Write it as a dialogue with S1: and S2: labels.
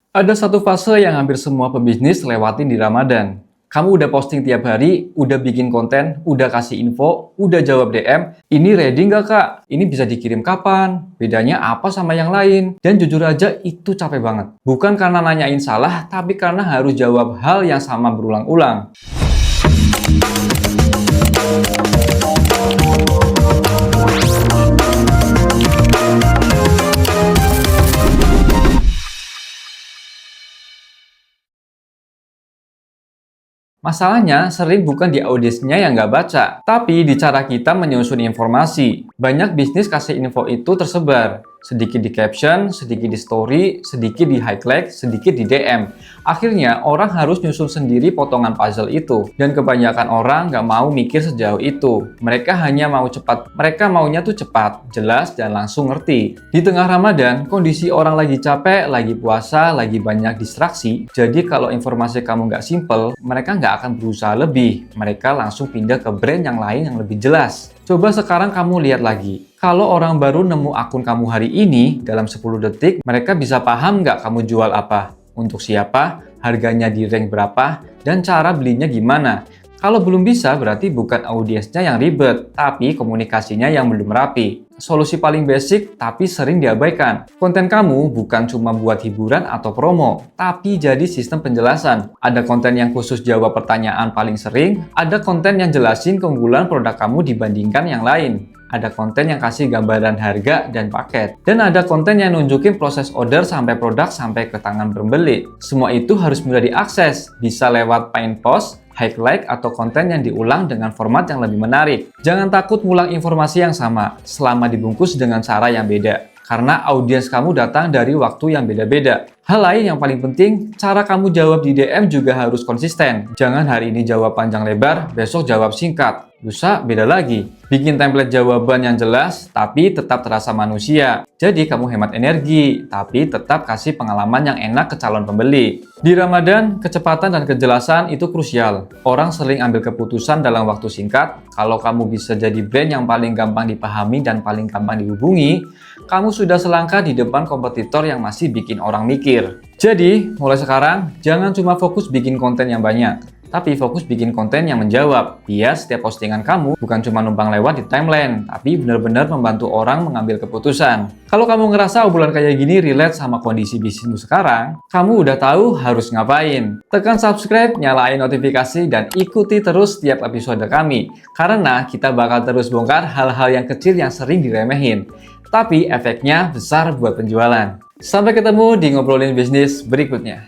S1: Ada satu fase yang hampir semua pebisnis lewatin di Ramadan. Kamu udah posting tiap hari, udah bikin konten, udah kasih info, udah jawab DM. Ini ready nggak kak? Ini bisa dikirim kapan? Bedanya apa sama yang lain? Dan jujur aja itu capek banget. Bukan karena nanyain salah, tapi karena harus jawab hal yang sama berulang-ulang. Masalahnya sering bukan di audiensnya yang nggak baca, tapi di cara kita menyusun informasi. Banyak bisnis kasih info itu tersebar. Sedikit di caption, sedikit di story, sedikit di highlight, sedikit di DM. Akhirnya orang harus nyusun sendiri potongan puzzle itu. Dan kebanyakan orang nggak mau mikir sejauh itu. Mereka hanya mau cepat. Mereka maunya tuh cepat, jelas, dan langsung ngerti. Di tengah Ramadan, kondisi orang lagi capek, lagi puasa, lagi banyak distraksi. Jadi kalau informasi kamu nggak simple, mereka nggak akan berusaha lebih. Mereka langsung pindah ke brand yang lain yang lebih jelas. Coba sekarang kamu lihat lagi. Kalau orang baru nemu akun kamu hari ini, dalam 10 detik, mereka bisa paham nggak kamu jual apa? Untuk siapa? Harganya di rank berapa? Dan cara belinya gimana? Kalau belum bisa, berarti bukan audiensnya yang ribet, tapi komunikasinya yang belum rapi. Solusi paling basic, tapi sering diabaikan. Konten kamu bukan cuma buat hiburan atau promo, tapi jadi sistem penjelasan. Ada konten yang khusus jawab pertanyaan paling sering, ada konten yang jelasin keunggulan produk kamu dibandingkan yang lain. Ada konten yang kasih gambaran harga dan paket. Dan ada konten yang nunjukin proses order sampai produk sampai ke tangan pembeli. Semua itu harus mudah diakses, bisa lewat pin post, highlight, atau konten yang diulang dengan format yang lebih menarik. Jangan takut ngulang informasi yang sama, selama dibungkus dengan cara yang beda. Karena audiens kamu datang dari waktu yang beda-beda. Hal lain yang paling penting, cara kamu jawab di DM juga harus konsisten. Jangan hari ini jawab panjang lebar, besok jawab singkat. Lusa beda lagi. Bikin template jawaban yang jelas, tapi tetap terasa manusia. Jadi kamu hemat energi, tapi tetap kasih pengalaman yang enak ke calon pembeli. Di Ramadan, kecepatan dan kejelasan itu krusial. Orang sering ambil keputusan dalam waktu singkat. Kalau kamu bisa jadi brand yang paling gampang dipahami dan paling gampang dihubungi, kamu sudah selangkah di depan kompetitor yang masih bikin orang mikir. Jadi, mulai sekarang, jangan cuma fokus bikin konten yang banyak, tapi fokus bikin konten yang menjawab. Biar setiap postingan kamu bukan cuma numpang lewat di timeline, tapi benar-benar membantu orang mengambil keputusan. Kalau kamu ngerasa obrolan kayak gini relate sama kondisi bisnismu sekarang, kamu udah tahu harus ngapain. Tekan subscribe, nyalain notifikasi, dan ikuti terus setiap episode kami. Karena kita bakal terus bongkar hal-hal yang kecil yang sering diremehin, tapi efeknya besar buat penjualan. Sampai ketemu di ngobrolin bisnis berikutnya.